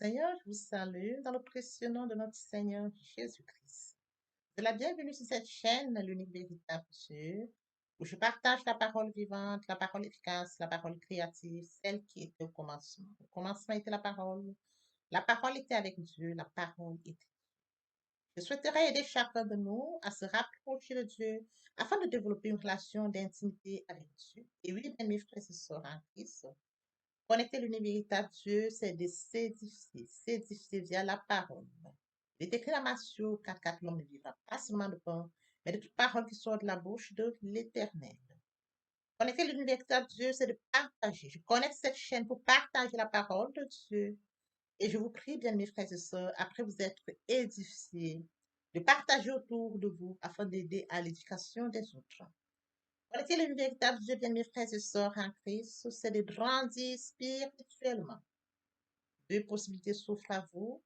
Seigneur, je vous salue dans le précieux nom de notre Seigneur Jésus-Christ. De la bienvenue sur cette chaîne, l'unique véritable Dieu, où je partage la parole vivante, la parole efficace, la parole créative, celle qui était au commencement. Au commencement était la parole. La parole était avec Dieu, la parole était. Je souhaiterais aider chacun de nous à se rapprocher de Dieu afin de développer une relation d'intimité avec Dieu. Et oui, bien, mes frères et sœurs en Christ, connecter l'univers véritable Dieu, c'est de s'édifier via la parole. Il est écrit dans Matthieu 4, l'homme ne vivra pas seulement de pain, mais de toute parole qui sort de la bouche de l'Éternel. Connecter l'univers véritable Dieu, c'est de partager. Je connecte cette chaîne pour partager la parole de Dieu. Et je vous prie, bien mes frères et sœurs, après vous être édifiés, de partager autour de vous afin d'aider à l'éducation des autres. Connecter le véritable Dieu, bien mes frères et sœurs en Christ, c'est de grandir spirituellement. Deux possibilités s'offrent à vous.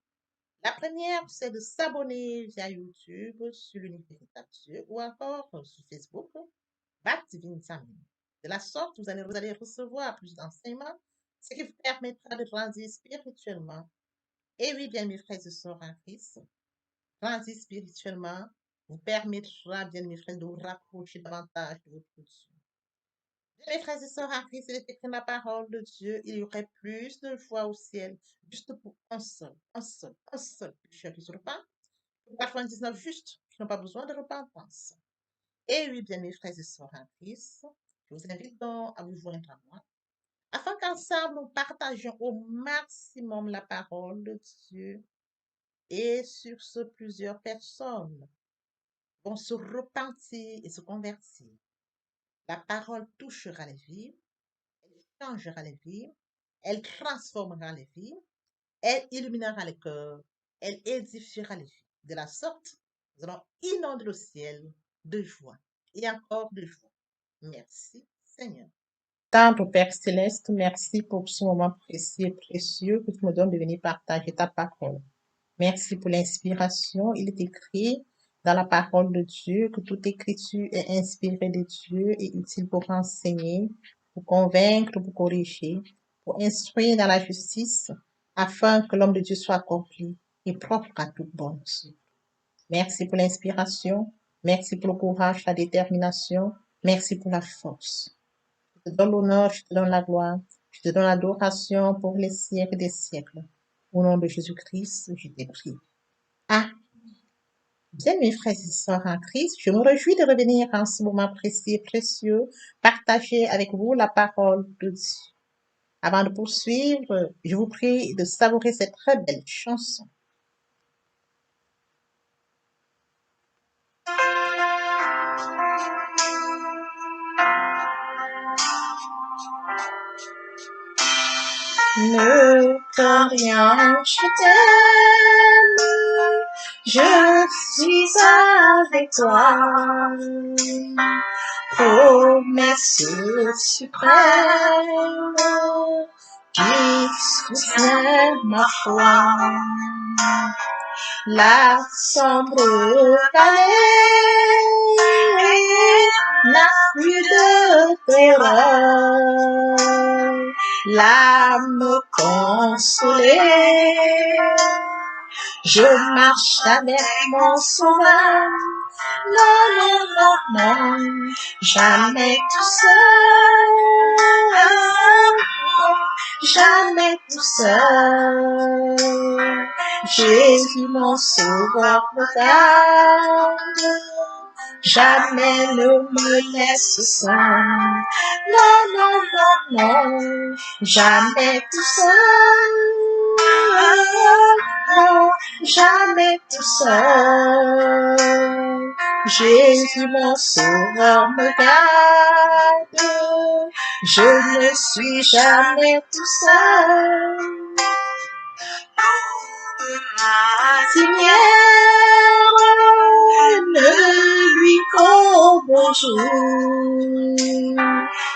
La première, c'est de s'abonner via YouTube sur l'univers véritable Dieu ou encore sur Facebook, Bac Divine Family. De la sorte, vous allez recevoir plus d'enseignements, ce qui vous permettra de grandir spirituellement. Et oui, bien mes frères et sœurs en Christ, grandir spirituellement vous permettra, bien mes frères, de vous rapprocher davantage de votre Dieu. Mes frères et sœurs en Christ, il est écrit dans la parole de Dieu, il y aurait plus de joie au ciel, juste pour un seul pécheur qui se repent, pour 99 justes qui n'ont pas besoin de repentance. Et oui, bien mes frères et sœurs en Christ, je vous invite donc à vous joindre à moi, afin qu'ensemble nous partagions au maximum la parole de Dieu. Et sur ce, plusieurs personnes vont se repentir et se convertir. La parole touchera les vies, elle changera les vies, elle transformera les vies, elle illuminera les cœurs, elle édifiera les vies. De la sorte, nous allons inonder le ciel de joie et encore de joie. Merci, Seigneur. Tendre Père Céleste, merci pour ce moment précieux et précieux que tu me donnes de venir partager ta parole. Merci pour l'inspiration. Il est écrit dans la parole de Dieu que toute écriture est inspirée de Dieu et utile pour enseigner, pour convaincre, pour corriger, pour instruire dans la justice, afin que l'homme de Dieu soit accompli et propre à toute bonne œuvre. Merci pour l'inspiration. Merci pour le courage, la détermination. Merci pour la force. Je te donne l'honneur, je te donne la gloire, je te donne l'adoration pour les siècles des siècles. Au nom de Jésus-Christ, je t'ai prié. Ah, bien mes frères et sœurs en Christ, je me réjouis de revenir en ce moment précis et précieux, partager avec vous la parole de Dieu. Avant de poursuivre, je vous prie de savourer cette très belle chanson. Ne crains rien, je t'aime, je suis avec toi. Promesse suprême qui soutient ma foi. La sombre vallée n'a plus de terreur. L'âme consolée, je marche avec mon sauveur. Non, non, non, non, jamais tout seul, jamais tout seul. Jésus mon sauveur me garde, jamais ne me laisse seul. Non, non, non, non, jamais tout seul, non, jamais tout seul. Jésus mon sauveur me garde, je ne suis jamais tout seul. Seigneur, ne lui qu'au bonjour.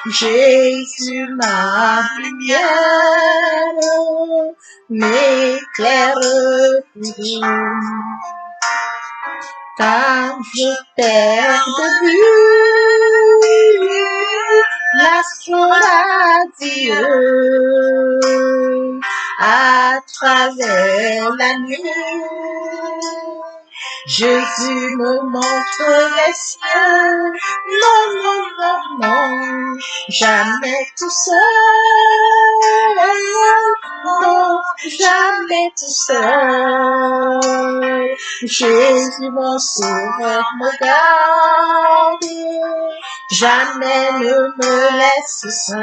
Jésus ma lumière m'éclaire toujours. Quand je perds de vue l'astre radieux, à travers la nuit. Jésus me montre les cieux. Non, non, non, non, jamais tout seul. Non, jamais tout seul. Jésus mon sauveur me garde. Jamais ne me laisse seul.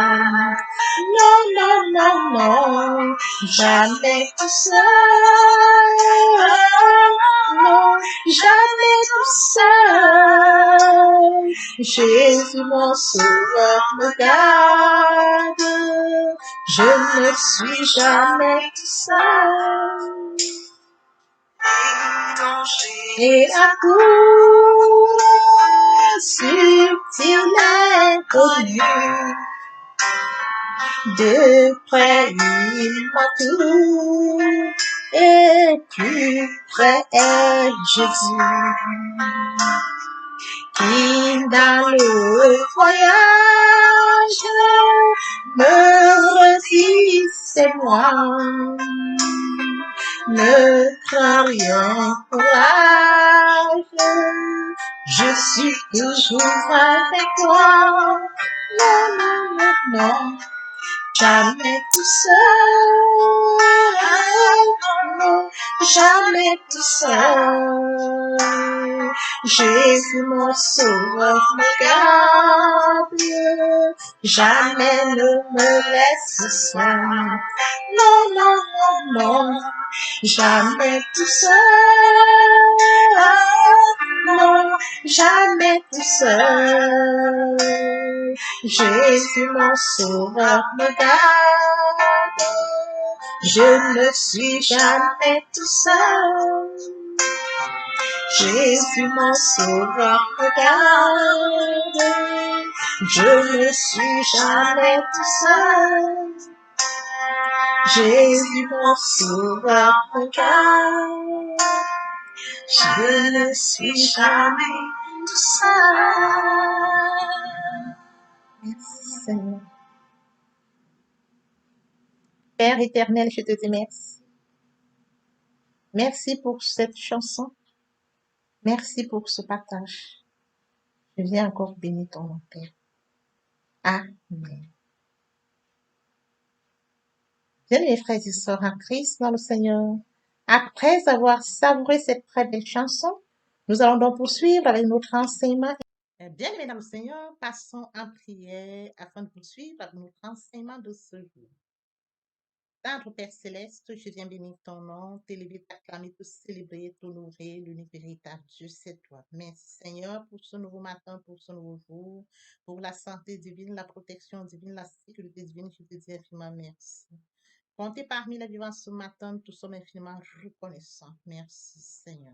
Non, non, non, non, jamais tout seul. Non, jamais tout seul. Jésus mon sauveur me garde. Je ne suis jamais tout seul. Et à coup subtil l'inconnu, de près il m'entoure, et plus près est Jésus, qui dans le voyage me redit c'est moi. Ne crains rien, courage, je suis toujours avec toi. Non, non, non, non, jamais tout seul. Non, jamais tout seul. Jésus mon sauveur me garde, jamais ne me laisse seul. Non, non, non, non, jamais tout seul. Non, jamais tout seul. Jésus mon sauveur me garde. Je ne suis jamais tout seul. Jésus mon sauveur me garde. Je ne suis jamais tout seul. Jésus mon sauveur me garde. Je ne suis jamais tout seul. Merci Seigneur. Père éternel, je te dis merci. Merci pour cette chanson. Merci pour ce partage. Je viens encore bénir ton nom, Père. Amen. Bien, mes frères et sœurs en Christ dans le Seigneur, après avoir savouré cette très belle chanson, nous allons donc poursuivre avec notre enseignement. Bien, aimés dans le Seigneur, passons en prière afin de poursuivre avec notre enseignement de ce jour. Notre Père Céleste, je viens bénir ton nom, t'élever, t'acclamer, te célébrer, t'honorer, l'unique véritable Dieu, c'est toi. Merci Seigneur pour ce nouveau matin, pour ce nouveau jour, pour la santé divine, la protection divine, la sécurité divine, je te dis infiniment merci. Comptez parmi les vivants ce matin, nous sommes infiniment reconnaissants. Merci Seigneur.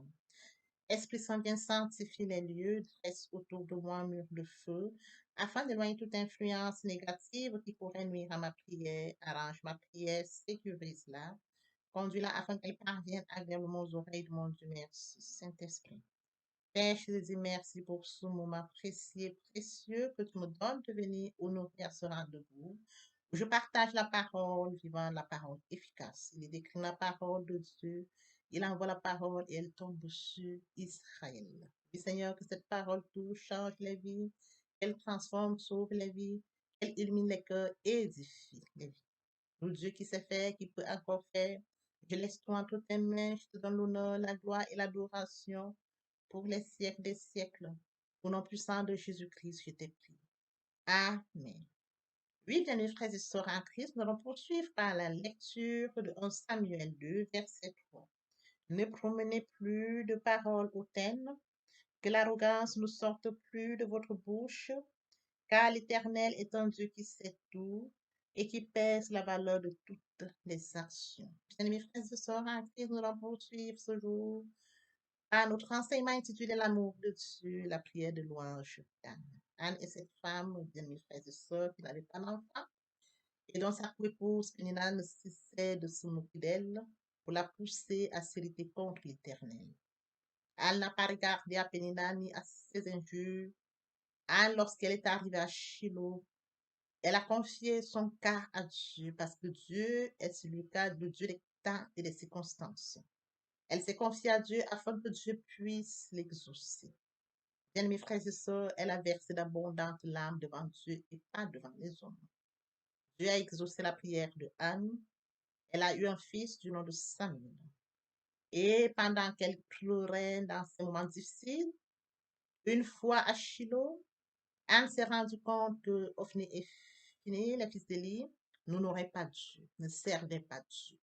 Esprit Saint, viens sanctifier les lieux, dresse autour de moi un mur de feu, afin d'éloigner toute influence négative qui pourrait nuire à ma prière. Arrange ma prière, sécurise-la, conduis-la afin qu'elle parvienne agréablement aux oreilles de mon Dieu. Merci, Saint-Esprit. Père, je te dis merci pour ce moment précieux, précieux que tu me donnes de venir honorer à ce rendez-vous. Je partage la parole vivante, la parole efficace. Il décrit la parole de Dieu. Il envoie la parole et elle tombe sur Israël. Oui, Seigneur, que cette parole touche, change les vies, qu'elle transforme, sauve les vies, qu'elle illumine les cœurs et édifie les vies. Le Dieu qui sait faire, qui peut encore faire. Je laisse toi entre tes mains, je te donne l'honneur, la gloire et l'adoration pour les siècles des siècles. Au nom puissant de Jésus-Christ, je t'ai prie. Amen. Oui, bien, mes frères et sœurs en Christ, nous allons poursuivre par la lecture de 1 Samuel 2, verset 3. Ne promenez plus de paroles hautaines, que l'arrogance ne sorte plus de votre bouche, car l'Éternel est un Dieu qui sait tout et qui pèse la valeur de toutes les actions. Bien, mes frères et sœurs en Christ, nous allons poursuivre ce jour par notre enseignement intitulé L'amour de Dieu, la prière de louange d'Anne. Anne est cette femme, bien, mes frères et sœurs, qui n'avait pas d'enfant et dont sa épouse Pénina ne cessait de se moquer d'elle pour la pousser à s'irriter contre l'Éternel. Anne n'a pas regardé à Pénina ni à ses injures. Anne, lorsqu'elle est arrivée à Shiloh, Elle a confié son cas à Dieu parce que Dieu est celui qui a le Dieu des temps et des circonstances. Elle s'est confiée à Dieu afin que Dieu puisse l'exaucer. Bien, mes frères et sœurs, elle a versé d'abondantes larmes devant Dieu et pas devant les hommes. Dieu a exaucé la prière de Anne. Elle a eu un fils du nom de Samuel. Et pendant qu'elle pleurait dans ces moments difficiles, une fois à Shiloh, Anne s'est rendue compte que Ophni et Phinehas, les fils d'Élie, nous n'auraient pas Dieu, ne servaient pas Dieu.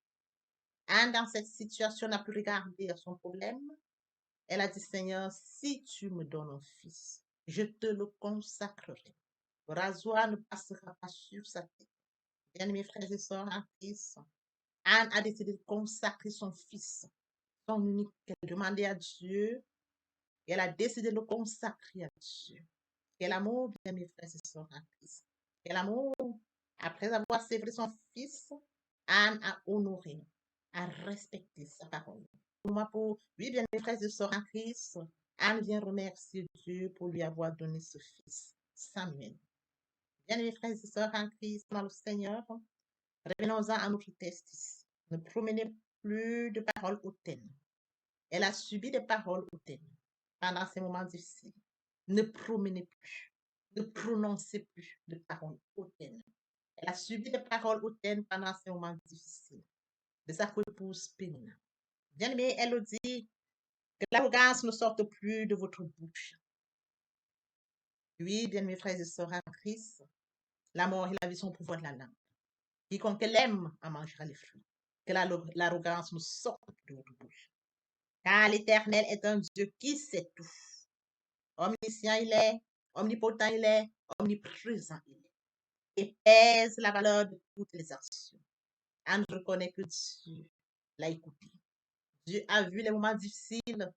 Anne, dans cette situation, n'a plus regardé à son problème. Elle a dit, Seigneur, si tu me donnes un fils, je te le consacrerai. Le rasoir ne passera pas sur sa tête. Bien, mes frères et sœurs en Christ, Anne a décidé de consacrer son fils, son unique, qu'elle demandait à Dieu, et elle a décidé de le consacrer à Dieu. Quel amour, bien, mes frères et sœurs en Christ. Quel amour. Après avoir sévré son fils, Anne a honoré, a respecté sa parole. Pour moi, oui, bien, mes frères et sœurs en Christ, Anne vient remercier Dieu pour lui avoir donné ce fils, Samuel. Bien, mes frères et sœurs en Christ, dans le Seigneur, revenons-en à notre texte ici. Ne promenez plus de paroles hautaines. Elle a subi des paroles hautaines pendant ces moments difficiles. Ne promenez plus, ne prononcez plus de paroles hautaines. Elle a subi des paroles hautaines pendant ces moments difficiles de sa épouse Pénina. Bien aimé, elle dit que l'arrogance ne sorte plus de votre bouche. Oui, bien mes frères et sœurs en Christ, la mort et la vie sont au pouvoir de la langue. Quiconque l'aime en mangera les fruits. Que l'arrogance ne sorte plus de votre bouche. Car l'Éternel est un Dieu qui sait tout. Omniscient il est, omnipotent il est, omniprésent il est. Et pèse la valeur de toutes les actions. Anne reconnaît que Dieu l'a écouté. Dieu a vu les moments difficiles.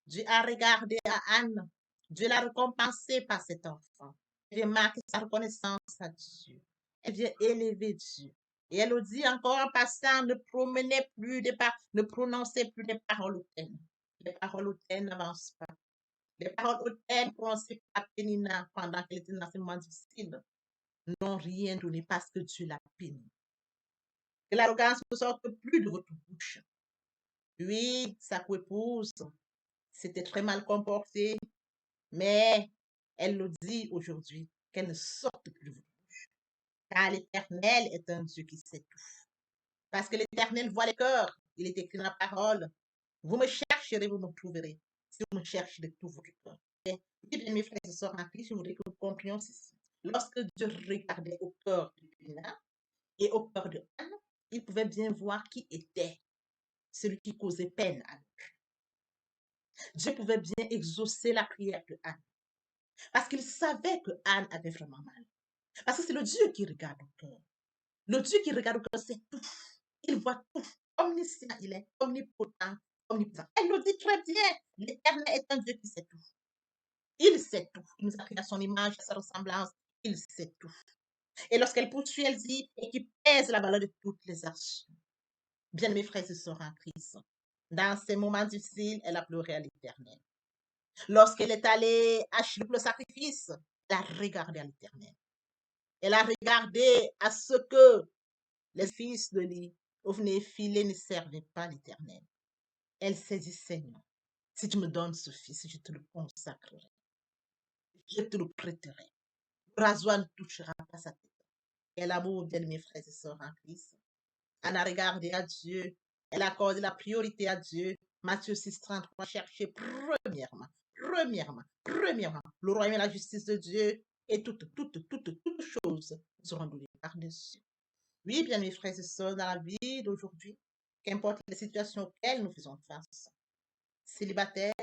Dieu a regardé à Anne. Dieu l'a récompensé par cet enfant. Elle vient marquer sa reconnaissance à Dieu. Elle vient élever Dieu. Et elle dit encore en passant, ne promenez plus ne prononcez plus des paroles hautaines. Les paroles hautaines n'avancent pas. Les paroles hautaines prononcées par Pénina pendant qu'elle était dans ce moment difficile n'ont rien donné parce que Dieu l'a béni. Que l'arrogance ne sorte plus de votre bouche. Oui, sa épouse s'était très mal comportée, mais elle le dit aujourd'hui, qu'elle ne sorte plus de votre bouche. Car l'Éternel est un Dieu qui sait tout. Parce que l'Éternel voit les cœurs. Il est écrit dans la parole. Vous me chercherez, vous me trouverez. Si vous me cherchez de tout votre cœur. Oui, bien, mes frères et sœurs en Christ, je voudrais que nous comprenions ceci. Lorsque Dieu regardait au cœur de Pénina et au cœur de Anne, il pouvait bien voir qui était celui qui causait peine à l'autre. Dieu pouvait bien exaucer la prière de Anne. Parce qu'il savait que Anne avait vraiment mal. Parce que c'est le Dieu qui regarde au cœur. Le Dieu qui regarde au cœur, c'est tout. Il voit tout. Omniscient, il est omnipotent, omnipotent. Elle le dit très bien. L'Éternel est un Dieu qui sait tout. Il sait tout. Il nous a créé à son image, à sa ressemblance. Il sait tout. Et lorsqu'elle poursuit, elle dit, et qui pèse la valeur de toutes les actions. Bien, mes frères et sœurs en Christ, dans ces moments difficiles, elle a pleuré à l'Éternel. Lorsqu'elle est allée acheter le sacrifice, elle a regardé à l'Éternel. Elle a regardé à ce que les fils de Lee, Ophni et Philé, ne servaient pas l'Éternel. Elle s'est dit, Seigneur, si tu me donnes ce fils, je te le consacrerai. Je te le prêterai. Le rasoir ne touchera pas sa tête. Et l'amour, bien mes frères et sœurs en Christ. Elle a regardé à Dieu. Elle a accordé la priorité à Dieu. Matthieu 6, 33, chercher premièrement le royaume et la justice de Dieu et toutes choses seront données par-dessus. Oui, bien mes frères et sœurs, dans la vie d'aujourd'hui, qu'importe les situations auxquelles nous faisons face, célibataires,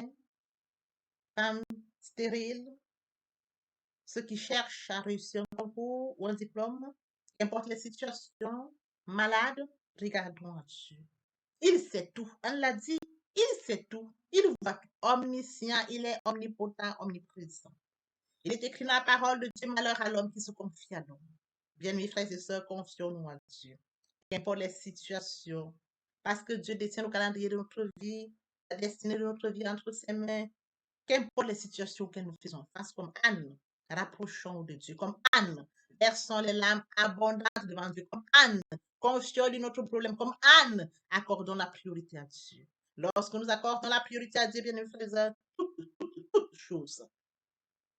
femmes stériles, ceux qui cherchent à réussir un concours ou un diplôme, qu'importe les situations, malades, regardons à Dieu. Il sait tout. On l'a dit, il sait tout. Il voit tout. Omniscient, il est omnipotent, omniprésent. Il est écrit dans la parole de Dieu, malheur à l'homme qui se confie à l'homme. Bien, mes frères et sœurs, confions-nous à Dieu. Qu'importe les situations, parce que Dieu détient le calendrier de notre vie, la destinée de notre vie entre ses mains. Qu'importe les situations que nous faisons face, comme Anne, rapprochons de Dieu. Comme Anne, Versons les larmes abondantes devant Dieu comme Anne. Confions notre problème comme Anne. Accordons la priorité à Dieu. Lorsque nous accordons la priorité à Dieu, bien mes frères, toutes choses.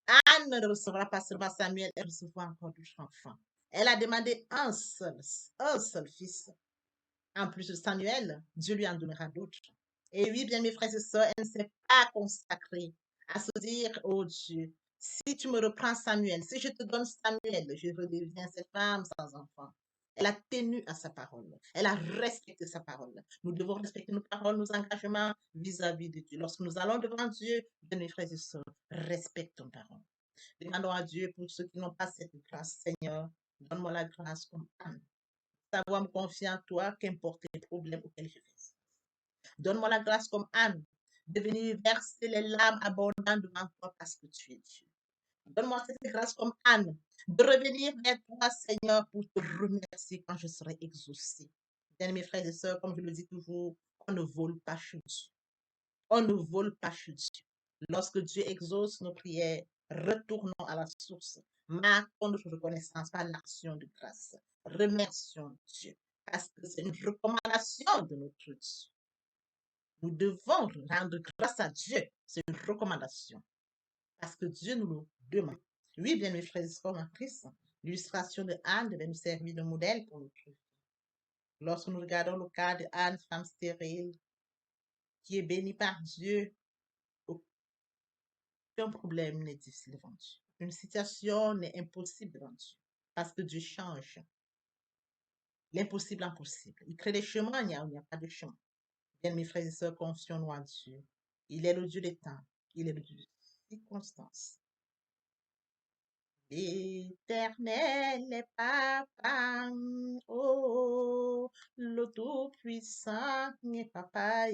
Anne ne recevra pas seulement Samuel, elle recevra encore d'autres enfants. Elle a demandé un seul fils. En plus de Samuel, Dieu lui en donnera d'autres. Et oui, bien mes frères et sœurs, elle ne s'est pas consacrée à se dire, oh Dieu, si tu me reprends Samuel, si je te donne Samuel, je redeviens cette femme sans enfant. Elle a tenu à sa parole. Elle a respecté sa parole. Nous devons respecter nos paroles, nos engagements vis-à-vis de Dieu. Lorsque nous allons devant Dieu, bien mes frères et sœurs, respectons parole. Demandons à Dieu pour ceux qui n'ont pas cette grâce, Seigneur, donne-moi la grâce comme Anne. Savoir me confier en toi, qu'importe les problèmes auxquels je fais. Donne-moi la grâce comme Anne de venir verser les larmes abondantes devant toi parce que tu es Dieu. Donne-moi cette grâce comme Anne de revenir vers toi, Seigneur, pour te remercier quand je serai exaucé. Bien, mes frères et sœurs, comme je le dis toujours, on ne vole pas chez Dieu. On ne vole pas chez Dieu. Lorsque Dieu exauce nos prières, retournons à la source. Marquons notre reconnaissance par l'action de grâce. Remercions Dieu parce que c'est une recommandation de notre Dieu. Nous devons rendre grâce à Dieu. C'est une recommandation parce que Dieu nous le demande. Oui, bien mes frères et sœurs en Christ, l'illustration de Anne devait nous servir de modèle pour notre vie. Lorsque nous regardons le cas de Anne, femme stérile, qui est bénie par Dieu, aucun problème n'est difficile devant Dieu. Une situation n'est impossible devant Dieu parce que Dieu change l'impossible en possible. Il crée des chemins, il n'y a pas de chemin. Bien, mes frères et sœurs, confions-nous en Dieu. Il est le Dieu des temps. Il est le Dieu des circonstances. L'Éternel est papa, oh, le Tout-Puissant est papa,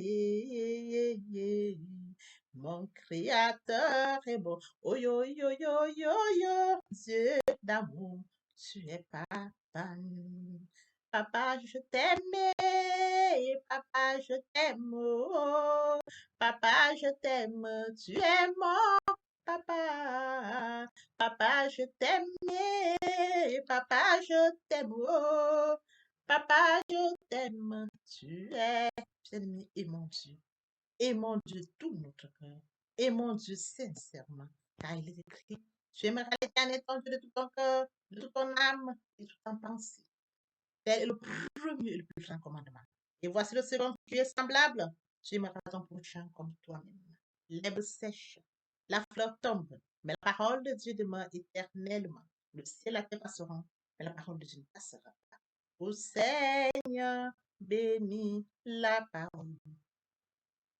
mon Créateur est bon, oh yo yo yo yo yo, Dieu d'amour, tu es papa. Papa, je t'aime, papa, je t'aime, oh, papa, je t'aime, tu es mon papa. Papa, je t'aime, papa, je t'aime, oh, papa, je t'aime, tu es bien-aimé et mon Dieu. Et mon Dieu, tout notre cœur. Et mon Dieu, sincèrement, car il est écrit, tu aimeras l'Éternel ton Dieu de tout ton cœur, de toute ton âme et de toute ton pensée. Tel est le premier et le plus grand commandement. Et voici le second qui est semblable. Tu aimeras ton prochain comme toi-même. L'herbe sèche, la fleur tombe, mais la parole de Dieu demeure éternellement. Le ciel et la terre passeront, mais la parole de Dieu ne passera pas. Ô Seigneur, bénis la parole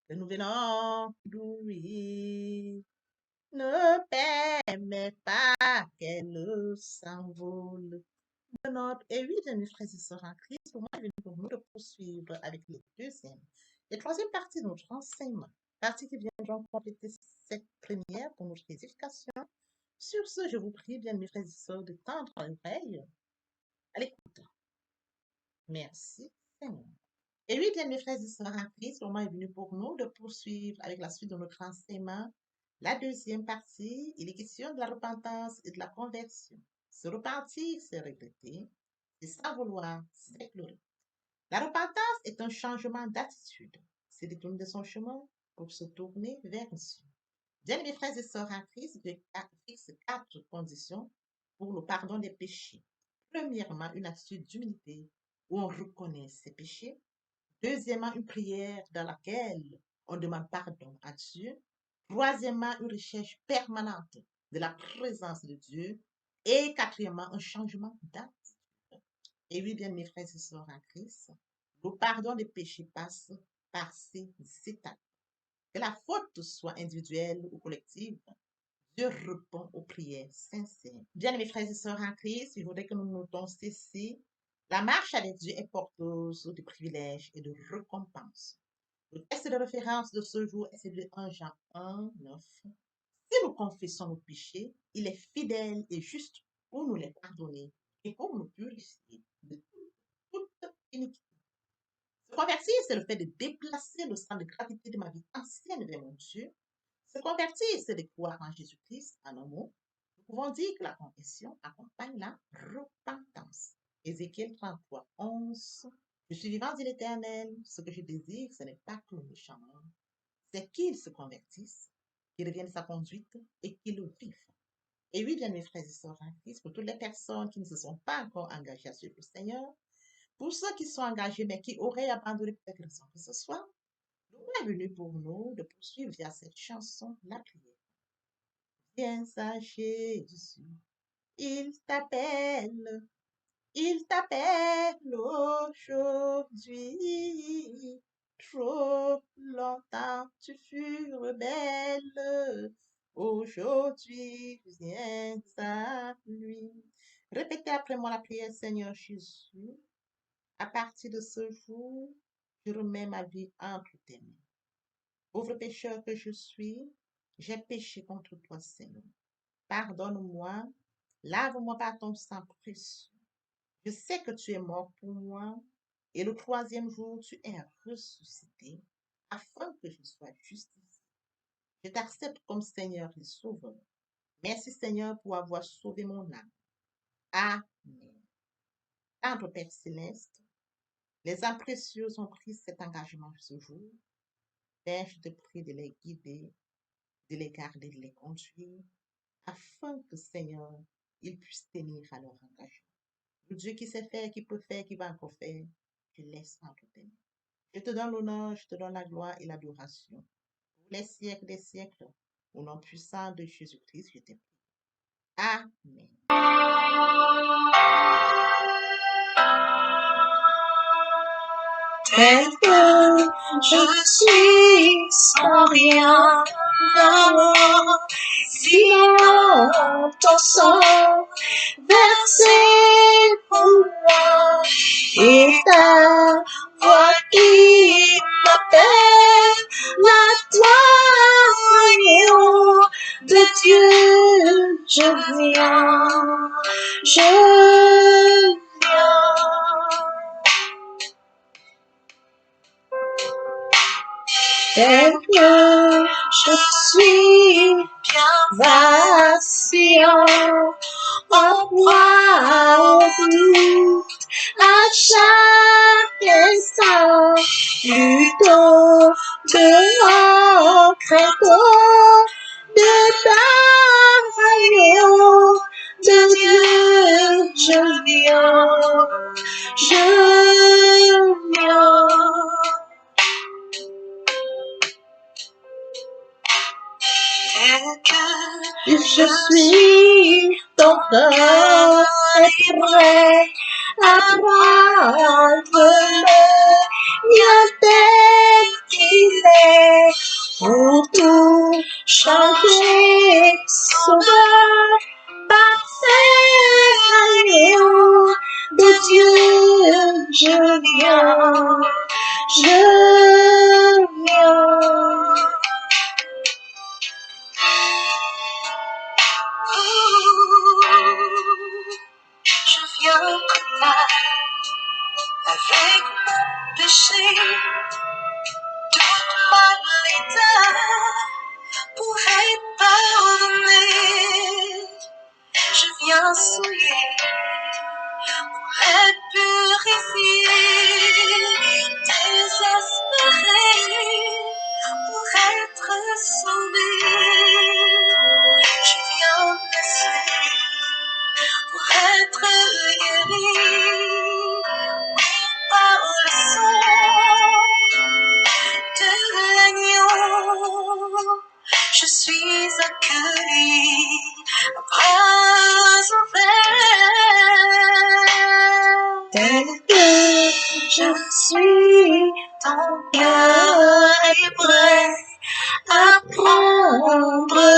que nous venons d'ouïr. Ne permets pas qu'elle s'envole de notre... Et oui, mes frères et sœurs en Christ, pour moi, il est pour nous de poursuivre avec les deuxième et troisième partie de notre enseignement. Partie qui viendront compléter cette première pour notre édification. Sur ce, je vous prie, bien mes frères et sœurs, de tendre l'oreille à l'écoute. Merci, Seigneur. Et oui, bien mes frères et sœurs en Christ, le moment est venu pour nous de poursuivre avec la suite de notre enseignement. La deuxième partie, il est question de la repentance et de la conversion. Se repentir, c'est regretter, c'est sans vouloir, c'est pleurer. La repentance est un changement d'attitude. C'est détourner de son chemin pour se tourner vers Dieu. Bien mes frères et sœurs en Christ, Dieu fixe 4 conditions pour le pardon des péchés. Premièrement, une attitude d'humilité où on reconnaît ses péchés. Deuxièmement, une prière dans laquelle on demande pardon à Dieu. Troisièmement, une recherche permanente de la présence de Dieu. Et quatrièmement, un changement d'attitude. Et oui, bien mes frères et sœurs en Christ, le pardon des péchés passe par ces étapes. Que la faute soit individuelle ou collective, Dieu répond aux prières sincères. Bien mes frères et sœurs en Christ, il faudrait que nous notons ceci. La marche avec Dieu est porteuse de privilèges et de récompenses. Le texte de référence de ce jour est celui de 1 Jean 1, 9. Si nous confessons nos péchés, il est fidèle et juste pour nous les pardonner et pour nous purifier de toute iniquité. Se convertir, c'est le fait de déplacer le centre de gravité de ma vie ancienne vers mon Dieu. Se convertir, c'est de croire en Jésus-Christ, en un mot. pouvons dire que la confession accompagne la repentance. Ézéchiel 33, 11. Je suis vivant, dit l'Éternel. Ce que je désire, ce n'est pas que le méchant meure, c'est qu'ils se convertissent, qu'ils reviennent sa conduite et qu'ils le vivent. Et oui, bien mes frères et sœurs en Christ, pour toutes les personnes qui ne se sont pas encore engagées à suivre le Seigneur, pour ceux qui sont engagés mais qui auraient abandonné pour quelque raison que ce soit, le mot est venu pour nous de poursuivre via cette chanson la prière. Viens à Jésus, il t'appelle, il t'appelle aujourd'hui. Trop longtemps tu fus rebelle. Aujourd'hui, viens à lui. Répétez après moi la prière, Seigneur Jésus. À partir de ce jour, je remets ma vie entre tes mains. Pauvre pécheur que je suis, j'ai péché contre toi, Seigneur. Pardonne-moi, lave-moi par ton sang précieux. Je sais que tu es mort pour moi et le troisième jour, tu es ressuscité afin que je sois justifié. Je t'accepte comme Seigneur et Sauveur. Merci Seigneur pour avoir sauvé mon âme. Amen. Tendre Père Céleste, les âmes précieuses ont pris cet engagement ce jour. Père, je te prie de les guider, de les garder, de les conduire, afin que Seigneur, ils puissent tenir à leur engagement. Le Dieu qui sait faire, qui peut faire, qui va encore faire, je laisse entre tes mains. Je te donne l'honneur, je te donne la gloire et l'adoration. Pour les siècles des siècles, au nom puissant de Jésus-Christ, je t'ai prie. Amen. Tel que je suis sans rien avoir, vivant ton sang versé pour moi, et ta voix qui m'appelle, la toi, agneau de Dieu, je viens. Tel que je suis bien vacillant, en proie au doute, à chaque instant, plutôt de credo, de agneau, de Dieu, je viens. Je suis ton cœur est prêt à prendre le mien tel qu'il est pour tout changer, sauveur, parfait agneau de Dieu, je viens. Je viens avec mon péché, toute ma l'état pour être pardonné. Je viens souiller pour être purifié, désespéré pour être sauvé. Je viens blessé pour être guéri, oui, par le sang de l'agneau. Je suis accueilli à bras ouverts. Tel que je suis, ton cœur est prêt à prendre le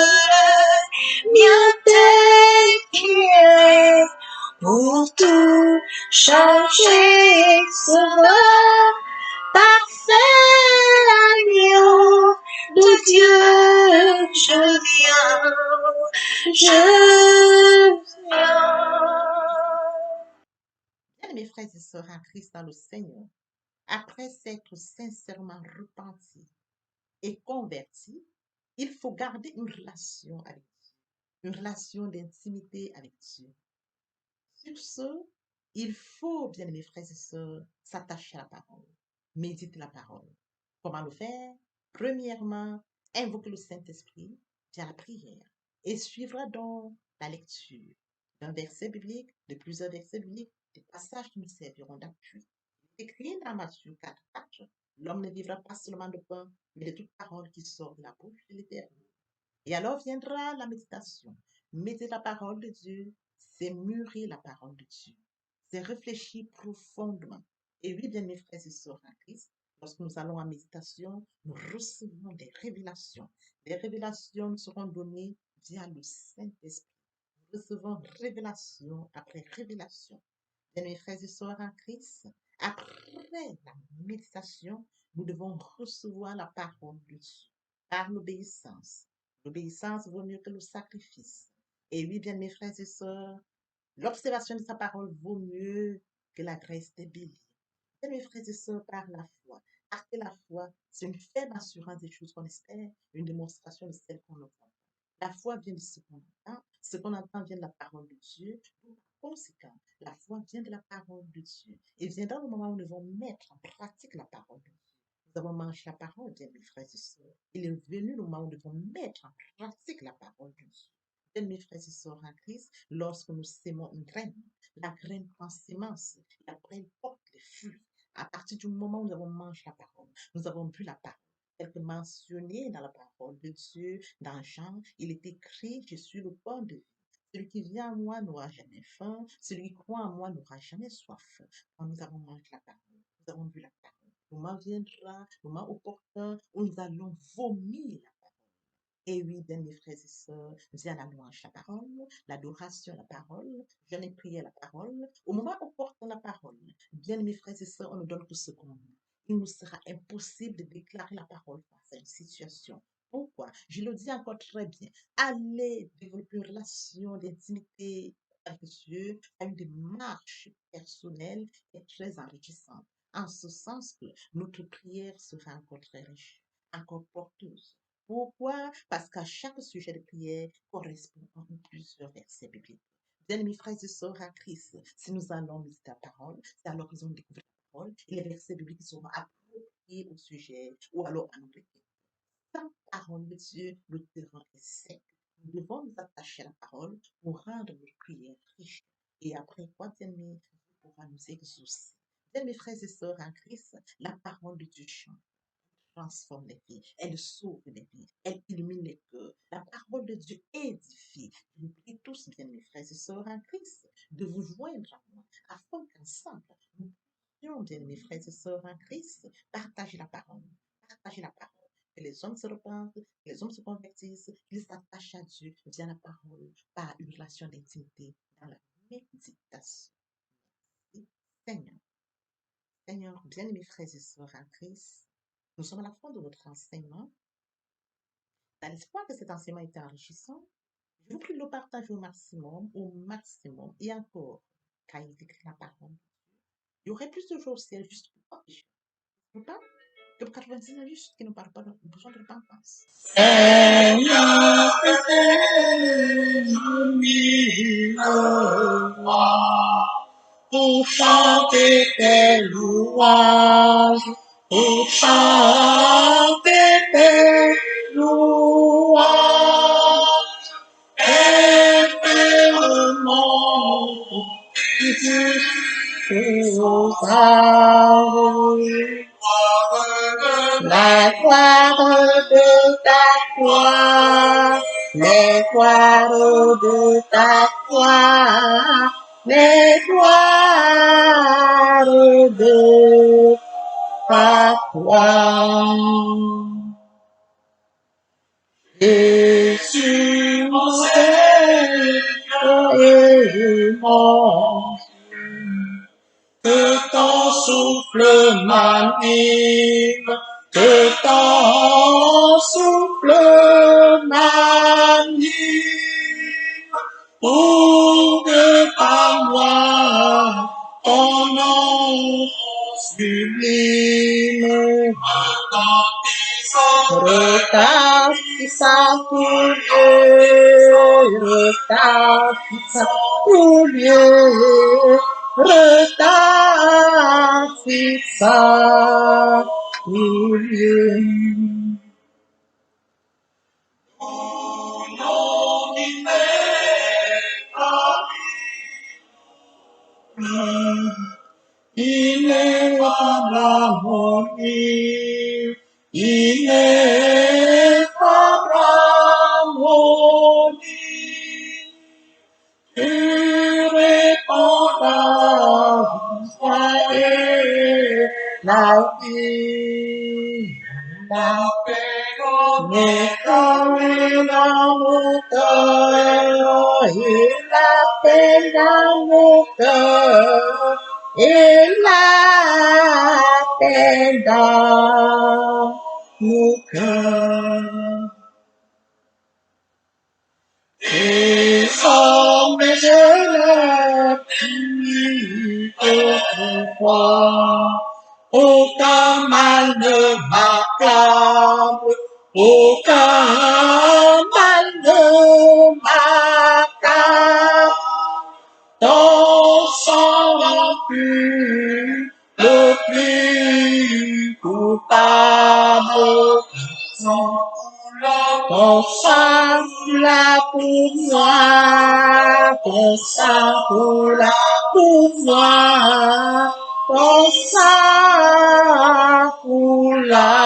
mien tel qu'il est pour tout changer, sauveur, parfait agneau de Dieu, je viens. Bien, mes frères et sœurs en Christ dans le Seigneur, après s'être sincèrement repenti et converti, il faut garder une relation avec Dieu. une relation d'intimité avec Dieu. Sur ce, il faut, bien mes frères et sœurs, s'attacher à la parole, méditer la parole. Comment le faire? Premièrement, invoquer le Saint-Esprit via la prière et suivre donc la lecture d'un verset biblique, de plusieurs versets bibliques, des passages qui nous serviront d'appui. Il est écrit dans Matthieu 4:4, l'homme ne vivra pas seulement de pain, mais de toute parole qui sort de la bouche de l'Éternel. Et alors viendra la méditation. Méditer la parole de Dieu, c'est mûrir la parole de Dieu. C'est réfléchir profondément. Et oui, bien mes frères et sœurs en Christ, lorsque nous allons en méditation, nous recevons des révélations. Les révélations nous seront données via le Saint-Esprit. Nous recevons révélation après révélation. Bien mes frères et sœurs en Christ, après la méditation, nous devons recevoir la parole de Dieu par l'obéissance. L'obéissance vaut mieux que le sacrifice. Et oui, bien mes frères et sœurs, l'observation de sa parole vaut mieux que la graisse des béliers. Bien mes frères et sœurs, par la foi. Parce que la foi, c'est une ferme assurance des choses qu'on espère, une démonstration de celles qu'on ne voit pas. La foi vient de ce qu'on entend vient de la parole de Dieu. Donc, par conséquent, la foi vient de la parole de Dieu. Et viendra le moment où nous devons mettre en pratique la parole de Dieu. Nous avons mangé la parole, bien mes frères et sœurs. Il est venu le moment où nous devons mettre en pratique la parole de Dieu. Bien mes frères et sœurs en Christ, lorsque nous sémons une graine, la graine prend sémence, la graine porte les fruits. À partir du moment où nous avons mangé la parole, nous avons bu la parole. Tel que mentionné dans la parole de Dieu, dans Jean, il est écrit, je suis le pain de vie. Celui qui vient à moi n'aura jamais faim, celui qui croit en moi n'aura jamais soif. Quand nous avons mangé la parole, nous avons bu la parole. Le moment viendra, le moment opportun, où nous allons vomir la parole. Et oui, bien mes frères et sœurs, via la louange, la parole, l'adoration, la parole, jeûne et prière, la parole, au moment opportun, la parole. Bien mes frères et sœurs, on ne donne que ce qu'on a. Il nous sera impossible de déclarer la parole face à une situation. Pourquoi? Je le dis encore très bien. Allez développer une relation d'intimité avec Dieu à une démarche personnelle et très enrichissante. En ce sens que notre prière sera encore très riche, encore porteuse. Pourquoi? Parce qu'à chaque sujet de prière correspond à plusieurs versets bibliques. Bien, mes frères et sœurs à Christ, si nous allons méditer la parole, c'est alors que nous allons découvrir la parole et les versets bibliques seront appropriés au sujet ou alors à notre vie. Sans parole de Dieu, le terrain est sec. Nous devons nous attacher à la parole pour rendre notre prière riche. Et après quoi, bien-aimés, Dieu pourra nous exaucer. Bien, mes frères et sœurs en Christ, la parole de Dieu chante, transforme les vies, elle sauve les vies, elle illumine les cœurs. La parole de Dieu édifie. Je vous prie tous, bien mes frères et sœurs en Christ, de vous joindre à moi, afin qu'ensemble, nous puissions, bien mes frères et sœurs en Christ, partager la parole. Partager la parole. Que les hommes se repentent, que les hommes se convertissent, qu'ils s'attachent à Dieu via la parole, par une relation d'intimité dans la méditation. Merci, Seigneur. Seigneur, bien mes frères et sœurs en Christ, nous sommes à la fin de notre enseignement. Dans l'espoir que cet enseignement était enrichissant, je vous prie de le partager au maximum, et encore, car il est écrit la parole. Il y aurait plus de choses si elle juste pour pas pécher. Pas que 99 juste qui ne parlent pas de besoin de repentance. Pour chanter tes louanges, pour chanter tes louanges, éternellement, la gloire de ta gloire, les gloires de ta gloire, les gloires de ta gloire. Jésus, mon Seigneur et mon que ton souffle m'anime, que ton souffle m'anime, pour que par moi ton nom sublime retentisse ça pour Dieu, ta ça pour Dieu, ta ça pour Dieu. Ineffable mourir, ineffable mourir, irrépondable soyez la vie, la paix dans mon cœur, et la paix dans mon cœur. Et la paix dans nos cœurs. Et sans mes je prie autrefois, aucun mal ne m'accable, aucun mal ne m'accable. Ton sang pur, le plus coupable, ton sang là pour moi, ton sang là pour moi, ton sang là